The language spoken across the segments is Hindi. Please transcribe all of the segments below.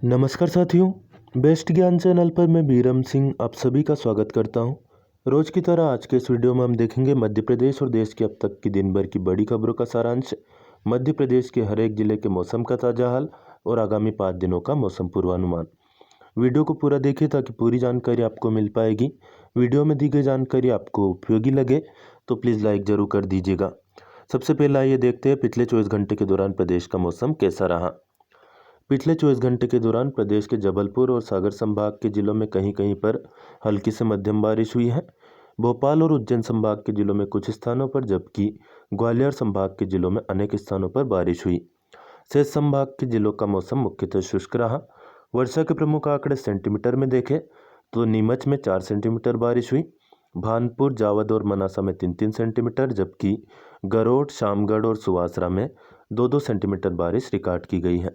नमस्कार साथियों, बेस्ट ज्ञान चैनल पर मैं बीरम सिंह आप सभी का स्वागत करता हूं। रोज की तरह आज के इस वीडियो में हम देखेंगे मध्य प्रदेश और देश की अब तक की दिन भर की बड़ी खबरों का सारांश, मध्य प्रदेश के हर एक जिले के मौसम का ताजा हाल और आगामी 5 दिनों का मौसम पूर्वानुमान। वीडियो को पूरा देखिए ताकि पूरी जानकारी आपको मिल पाएगी। वीडियो में दी गई जानकारी आपको उपयोगी लगे तो प्लीज़ लाइक ज़रूर कर दीजिएगा। सबसे पहले आइए देखते हैं पिछले 24 घंटे के दौरान प्रदेश का मौसम कैसा रहा। पिछले 24 घंटे के दौरान प्रदेश के जबलपुर और सागर संभाग के जिलों में कहीं कहीं पर हल्की से मध्यम बारिश हुई है। भोपाल और उज्जैन संभाग के जिलों में कुछ स्थानों पर, जबकि ग्वालियर संभाग के जिलों में अनेक स्थानों पर बारिश हुई। शेष संभाग के जिलों का मौसम मुख्यतः शुष्क रहा। वर्षा के प्रमुख आंकड़े सेंटीमीटर में देखें तो नीमच में 4 सेंटीमीटर बारिश हुई, भानपुर, जावद और मनासा में 3-3 सेंटीमीटर, जबकि गरोड, शामगढ़ और सुवासरा में 2-2 सेंटीमीटर बारिश रिकॉर्ड की गई है।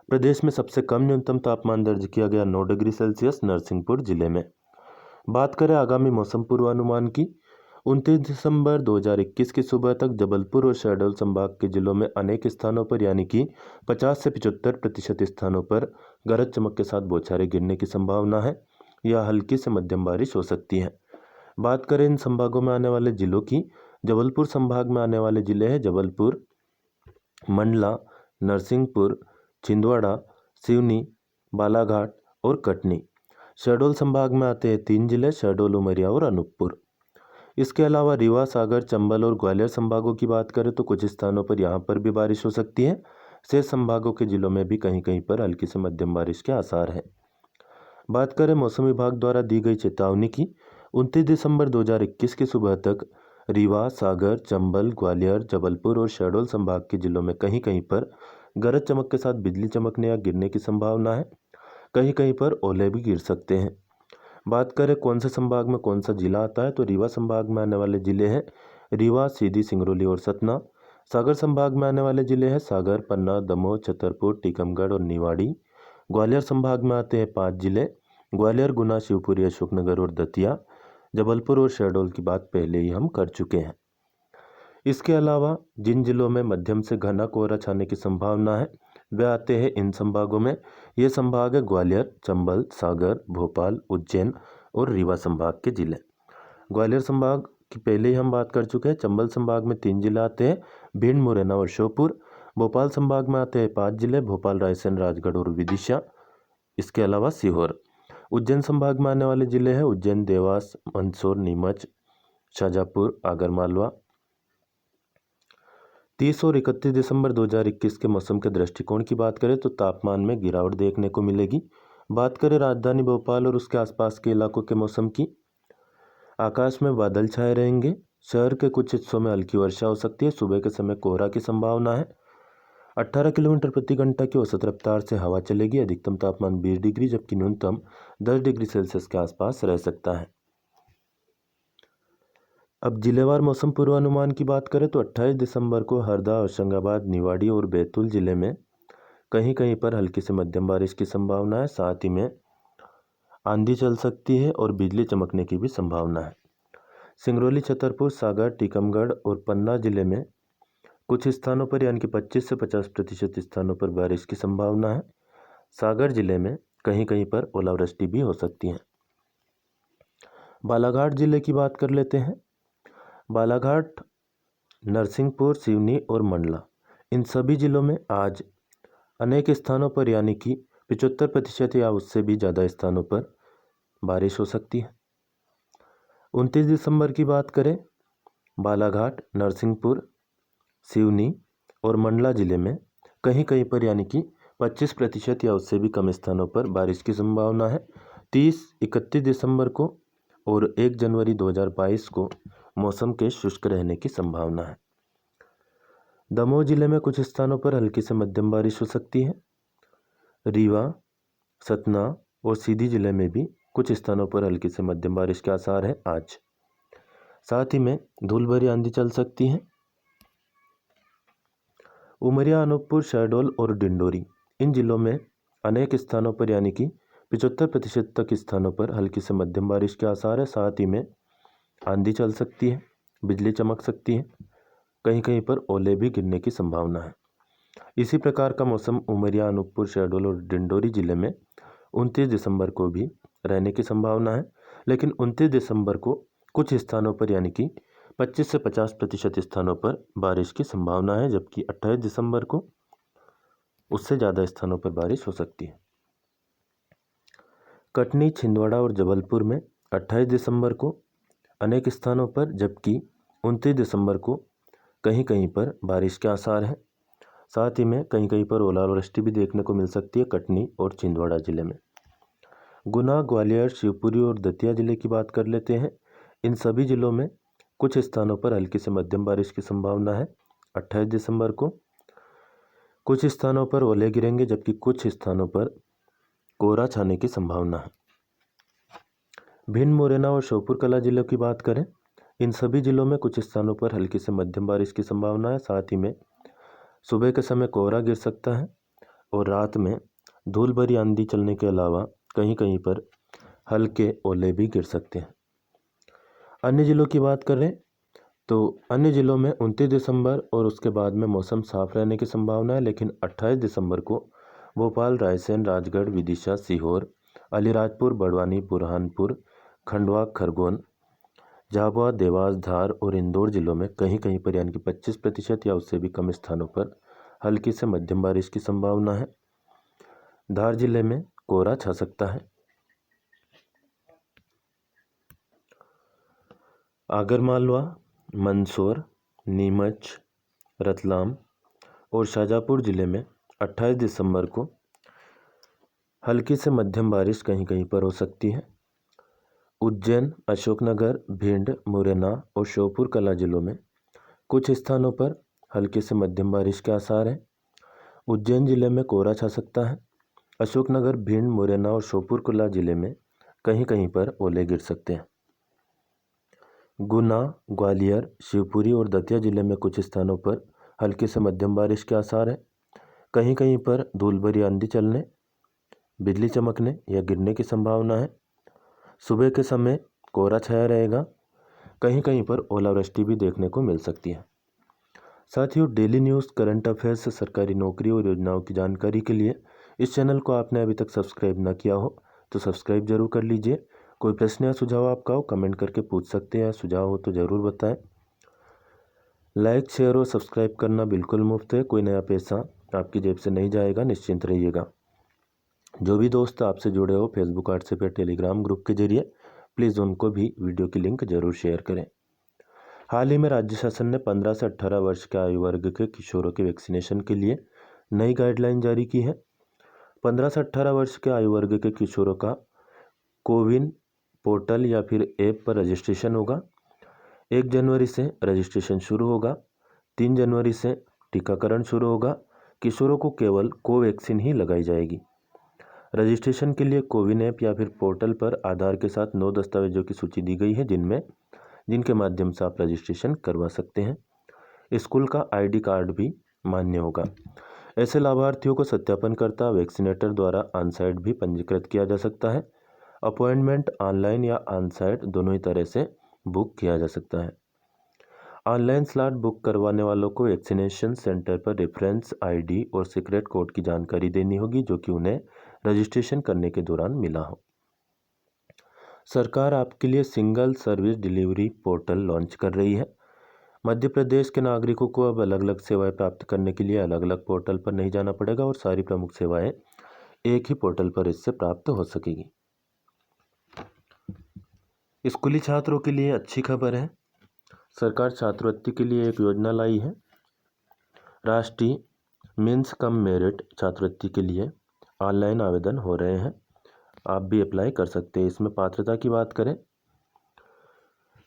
प्रदेश में सबसे कम न्यूनतम तापमान दर्ज किया गया 9 डिग्री सेल्सियस नरसिंहपुर जिले में। बात करें आगामी मौसम पूर्वानुमान की, 29 दिसंबर 2021 की सुबह तक जबलपुर और शहडोल संभाग के जिलों में अनेक स्थानों पर यानी कि 50 से 75% स्थानों पर गरज चमक के साथ बौछारें गिरने की संभावना है या हल्की से मध्यम बारिश हो सकती है। बात करें इन संभागों में आने वाले जिलों की, जबलपुर संभाग में आने वाले जिले हैं जबलपुर, मंडला, नरसिंहपुर, छिंदवाड़ा, सिवनी, बालाघाट और कटनी। शहडोल संभाग में आते हैं 3 जिले, शहडोल, उमरिया और अनूपपुर। इसके अलावा रीवा, सागर, चंबल और ग्वालियर संभागों की बात करें तो कुछ स्थानों पर यहाँ पर भी बारिश हो सकती है। शेष संभागों के जिलों में भी कहीं कहीं पर हल्की से मध्यम बारिश के आसार हैं। बात करें मौसम विभाग द्वारा दी गई चेतावनी की, 29 दिसंबर 2021 की सुबह तक रीवा, सागर, चंबल, ग्वालियर, जबलपुर और शहडोल संभाग के जिलों में कहीं कहीं पर गरज चमक के साथ बिजली चमकने या गिरने की संभावना है। कहीं कहीं पर ओले भी गिर सकते हैं। बात करें कौन से संभाग में कौन सा जिला आता है तो रीवा संभाग में आने वाले जिले हैं रीवा, सीधी, सिंगरौली और सतना। सागर संभाग में आने वाले जिले हैं सागर, पन्ना, दमोह, छतरपुर, टीकमगढ़ और निवाड़ी। ग्वालियर संभाग में आते हैं 5 जिले, ग्वालियर, गुना, शिवपुरी, अशोकनगर और दतिया। जबलपुर और शहडोल की बात पहले ही हम कर चुके हैं। इसके अलावा जिन जिलों में मध्यम से घना कोहरा छाने की संभावना है वे आते हैं इन संभागों में। ये संभाग है ग्वालियर, चंबल, सागर, भोपाल, उज्जैन और रीवा संभाग के जिले। ग्वालियर संभाग की पहले ही हम बात कर चुके हैं। चंबल संभाग में 3 जिले आते हैं, भिंड, मुरैना और श्योपुर। भोपाल संभाग में आते हैं 5 जिले, भोपाल, रायसेन, राजगढ़ और विदिशा। इसके अलावा सीहोर। उज्जैन संभाग में आने वाले जिले हैं उज्जैन, देवास, मंदसौर, नीमच, शाजापुर, आगरमालवा। 30 और 31 दिसंबर 2021 के मौसम के दृष्टिकोण की बात करें तो तापमान में गिरावट देखने को मिलेगी। बात करें राजधानी भोपाल और उसके आसपास के इलाकों के मौसम की, आकाश में बादल छाए रहेंगे। शहर के कुछ हिस्सों में हल्की वर्षा हो सकती है। सुबह के समय कोहरा की संभावना है। 18 किलोमीटर प्रति घंटा की औसत रफ्तार से हवा चलेगी। अधिकतम तापमान 20 डिग्री जबकि न्यूनतम 10 डिग्री सेल्सियस के आसपास रह सकता है। अब जिलेवार मौसम पूर्वानुमान की बात करें तो 28 दिसंबर को हरदा, होशंगाबाद, निवाड़ी और बैतूल जिले में कहीं कहीं पर हल्की से मध्यम बारिश की संभावना है। साथ ही में आंधी चल सकती है और बिजली चमकने की भी संभावना है। सिंगरौली, छतरपुर, सागर, टीकमगढ़ और पन्ना जिले में कुछ स्थानों पर यानी कि 25 से 50% स्थानों पर बारिश की संभावना है। सागर जिले में कहीं कहीं पर ओलावृष्टि भी हो सकती है। बालाघाट जिले की बात कर लेते हैं। बालाघाट, नरसिंहपुर, सिवनी और मंडला, इन सभी जिलों में आज अनेक स्थानों पर यानी कि 75% या उससे भी ज़्यादा स्थानों पर बारिश हो सकती है। 29 दिसंबर की बात करें, बालाघाट, नरसिंहपुर, सिवनी और मंडला जिले में कहीं कहीं पर यानी कि 25% या उससे भी कम स्थानों पर बारिश की संभावना है। 30, 31 दिसंबर को और 1 जनवरी 2022 को मौसम के शुष्क रहने की संभावना है। दमोह जिले में कुछ स्थानों पर हल्की से मध्यम बारिश हो सकती है। रीवा, सतना और सीधी जिले में भी कुछ स्थानों पर हल्की से मध्यम बारिश के आसार है आज। साथ ही में धूल भरी आंधी चल सकती है। उमरिया, अनूपपुर, शहडोल और डिंडोरी, इन जिलों में अनेक स्थानों पर यानी कि 75% तक स्थानों पर हल्की से मध्यम बारिश के आसार है। साथ ही में आंधी चल सकती है, बिजली चमक सकती है, कहीं कहीं पर ओले भी गिरने की संभावना है। इसी प्रकार का मौसम उमरिया, अनूपपुर, शहडोल और डिंडोरी जिले में 29 दिसंबर को भी रहने की संभावना है। लेकिन 29 दिसंबर को कुछ स्थानों पर यानी कि 25 से 50% स्थानों पर बारिश की संभावना है, जबकि 28 दिसंबर को उससे ज़्यादा स्थानों पर बारिश हो सकती है। कटनी, छिंदवाड़ा और जबलपुर में 28 दिसंबर को अनेक स्थानों पर, जबकि 29 दिसंबर को कहीं कहीं पर बारिश के आसार हैं। साथ ही में कहीं कहीं पर ओलावृष्टि भी देखने को मिल सकती है कटनी और छिंदवाड़ा जिले में। गुना, ग्वालियर, शिवपुरी और दतिया जिले की बात कर लेते हैं। इन सभी जिलों में कुछ स्थानों पर हल्की से मध्यम बारिश की संभावना है 28 दिसंबर को। कुछ स्थानों पर ओले गिरेंगे, जबकि कुछ स्थानों पर कोहरा छाने की संभावना है। भिंड, मुरैना और श्योपुर कला जिलों की बात करें, इन सभी जिलों में कुछ स्थानों पर हल्की से मध्यम बारिश की संभावना है। साथ ही में सुबह के समय कोहरा गिर सकता है और रात में धूल भरी आंधी चलने के अलावा कहीं कहीं पर हल्के ओले भी गिर सकते हैं। अन्य जिलों की बात करें तो अन्य जिलों में 29 दिसंबर और उसके बाद में मौसम साफ रहने की संभावना है। लेकिन 28 दिसंबर को भोपाल, रायसेन, राजगढ़, विदिशा, सीहोर, अलीराजपुर, बड़वानी, बुरहानपुर, खंडवा, खरगोन, झाबुआ, देवास, धार और इंदौर जिलों में कहीं कहीं पर यानी कि 25% या उससे भी कम स्थानों पर हल्की से मध्यम बारिश की संभावना है। धार जिले में कोहरा छा सकता है। आगरमालवा, मंदसौर, नीमच, रतलाम और शाजापुर जिले में 28 दिसंबर को हल्की से मध्यम बारिश कहीं कहीं पर हो सकती है। उज्जैन, अशोकनगर, भिंड, मुरैना और श्योपुर कला जिलों में कुछ स्थानों पर हल्की से मध्यम बारिश के आसार हैं। उज्जैन जिले में कोहरा छा सकता है। अशोकनगर, भिंड, मुरैना और श्योपुर कला जिले में कहीं कहीं पर ओले गिर सकते हैं। गुना, ग्वालियर, शिवपुरी और दतिया जिले में कुछ स्थानों पर हल्की से मध्यम बारिश के आसार हैं। कहीं कहीं पर धूल भरी आंधी चलने, बिजली चमकने या गिरने की संभावना है। सुबह के समय कोहरा छाया रहेगा। कहीं कहीं पर ओलावृष्टि भी देखने को मिल सकती है। साथियों, डेली न्यूज़, करंट अफेयर्स, सरकारी नौकरी और योजनाओं की जानकारी के लिए इस चैनल को आपने अभी तक सब्सक्राइब ना किया हो तो सब्सक्राइब जरूर कर लीजिए। कोई प्रश्न या सुझाव आपका हो कमेंट करके पूछ सकते हैं, सुझाव हो तो ज़रूर बताएं। लाइक, शेयर और सब्सक्राइब करना बिल्कुल मुफ्त है, कोई नया पैसा आपकी जेब से नहीं जाएगा, निश्चिंत रहिएगा। जो भी दोस्त आपसे जुड़े हो फेसबुक, व्हाट्सएप या टेलीग्राम ग्रुप के जरिए, प्लीज़ उनको भी वीडियो की लिंक जरूर शेयर करें। हाल ही में राज्य शासन ने 15 से 18 वर्ष के आयु वर्ग के किशोरों के वैक्सीनेशन के लिए नई गाइडलाइन जारी की है। 15 से 18 वर्ष के आयु वर्ग के किशोरों का कोविन पोर्टल या फिर ऐप पर रजिस्ट्रेशन होगा। 1 जनवरी से रजिस्ट्रेशन शुरू होगा। 3 जनवरी से टीकाकरण शुरू होगा। किशोरों को केवल कोवैक्सीन ही लगाई जाएगी। रजिस्ट्रेशन के लिए कोविन ऐप या फिर पोर्टल पर आधार के साथ 9 दस्तावेजों की सूची दी गई है जिनके माध्यम से आप रजिस्ट्रेशन करवा सकते हैं। स्कूल का आईडी कार्ड भी मान्य होगा। ऐसे लाभार्थियों को सत्यापनकर्ता वैक्सीनेटर द्वारा ऑन साइट भी पंजीकृत किया जा सकता है। अपॉइंटमेंट ऑनलाइन या ऑन साइट दोनों ही तरह से बुक किया जा सकता है। ऑनलाइन स्लॉट बुक करवाने वालों को वैक्सीनेशन सेंटर पर रेफरेंस आईडी और सीक्रेट कोड की जानकारी देनी होगी जो कि उन्हें रजिस्ट्रेशन करने के दौरान मिला हो। सरकार आपके लिए single service delivery portal launch कर रही है। मध्य प्रदेश के नागरिकों को अब अलग अलग सेवाएं प्राप्त करने के लिए अलग अलग पोर्टल पर नहीं जाना पड़ेगा और सारी प्रमुख सेवाएं एक ही पोर्टल पर इससे प्राप्त हो सकेगी। स्कूली छात्रों के लिए अच्छी खबर है। सरकार छात्रवृत्ति के लिए एक योजना लाई है। राष्ट्रीय मीन्स कम मेरिट छात्रवृत्ति के लिए ऑनलाइन आवेदन हो रहे हैं। आप भी अप्लाई कर सकते हैं। इसमें पात्रता की बात करें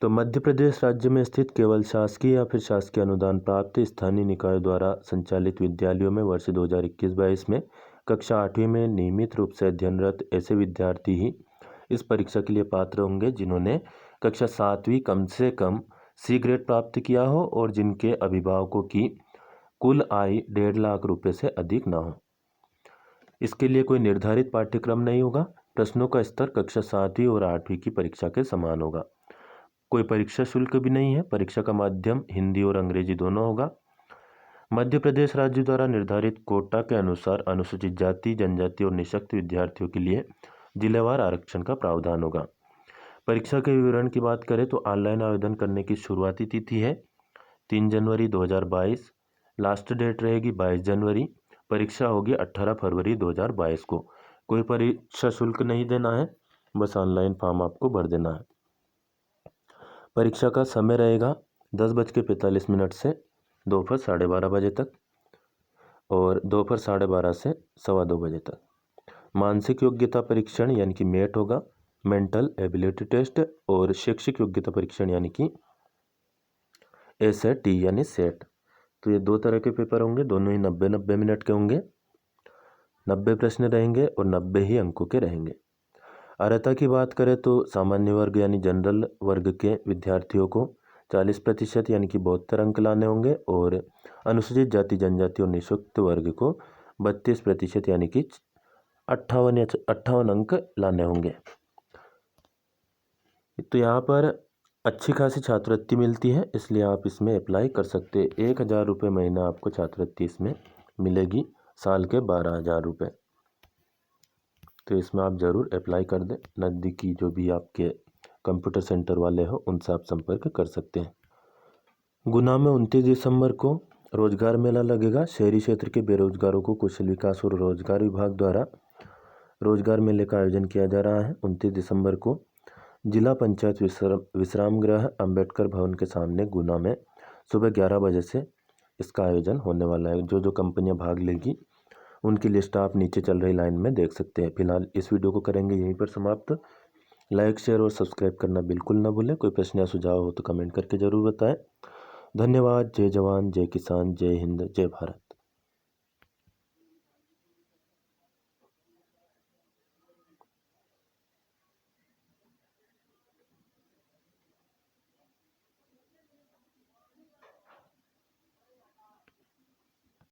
तो मध्य प्रदेश राज्य में स्थित केवल शासकीय या फिर शासकीय अनुदान प्राप्त स्थानीय निकायों द्वारा संचालित विद्यालयों में वर्ष 2021-22 में कक्षा 8वीं में नियमित रूप से अध्ययनरत ऐसे विद्यार्थी ही इस परीक्षा के लिए पात्र होंगे जिन्होंने कक्षा 7वीं कम से कम सी ग्रेड प्राप्त किया हो और जिनके अभिभावकों की कुल आय 1.5 लाख रुपए से अधिक ना हो। इसके लिए कोई निर्धारित पाठ्यक्रम नहीं होगा। प्रश्नों का स्तर कक्षा 7वीं और 8वीं की परीक्षा के समान होगा। कोई परीक्षा शुल्क भी नहीं है। परीक्षा का माध्यम हिंदी और अंग्रेजी दोनों होगा। मध्य प्रदेश राज्य द्वारा निर्धारित कोटा के अनुसार अनुसूचित जाति, जनजाति और निःशक्त विद्यार्थियों के लिए जिलेवार आरक्षण का प्रावधान होगा। परीक्षा के विवरण की बात करें तो ऑनलाइन आवेदन करने की शुरुआती तिथि है 3 जनवरी 2022, लास्ट डेट रहेगी 22 जनवरी। परीक्षा होगी 18 फरवरी 2022 को। कोई परीक्षा शुल्क नहीं देना है, बस ऑनलाइन फॉर्म आपको भर देना है। परीक्षा का समय रहेगा 10:45 से दोपहर 12:30 बजे तक और दोपहर 12:30 से 2:15 बजे तक। मानसिक योग्यता परीक्षण यानी कि मेट होगा, मेंटल एबिलिटी टेस्ट, और शैक्षिक योग्यता परीक्षण यानी कि SAT यानी सेट। तो ये 2 तरह के पेपर होंगे, दोनों ही 90-90 मिनट के होंगे। 90 प्रश्न रहेंगे और 90 ही अंकों के रहेंगे। अर्हता की बात करें तो सामान्य वर्ग यानी जनरल वर्ग के विद्यार्थियों को 40% यानी कि 72 अंक लाने होंगे और अनुसूचित जाति, जनजाति और निःशक्त वर्ग को 32% यानी कि 58 अंक लाने होंगे। तो यहाँ पर अच्छी खासी छात्रवृत्ति मिलती है, इसलिए आप इसमें अप्लाई कर सकते हैं। 1000 रुपये महीना आपको छात्रवृत्ति इसमें मिलेगी, साल के 12,000 रुपये। तो इसमें आप ज़रूर अप्लाई कर दें। नज़दीकी जो भी आपके कंप्यूटर सेंटर वाले हो उनसे आप संपर्क कर सकते हैं। गुना में 29 दिसंबर को रोजगार मेला लगेगा। शहरी क्षेत्र के बेरोजगारों को कौशल विकास और रोजगार विभाग द्वारा रोजगार मेले का आयोजन किया जा रहा है। 29 दिसंबर को जिला पंचायत विश्राम गृह अंबेडकर भवन के सामने गुना में सुबह 11 बजे से इसका आयोजन होने वाला है। जो कंपनियां भाग लेगी उनकी लिस्ट आप नीचे चल रही लाइन में देख सकते हैं। फिलहाल इस वीडियो को करेंगे यहीं पर समाप्त। लाइक, शेयर और सब्सक्राइब करना बिल्कुल ना भूलें। कोई प्रश्न या सुझाव हो तो कमेंट करके ज़रूर बताएं। धन्यवाद। जय जवान, जय किसान, जय हिंद, जय भारत।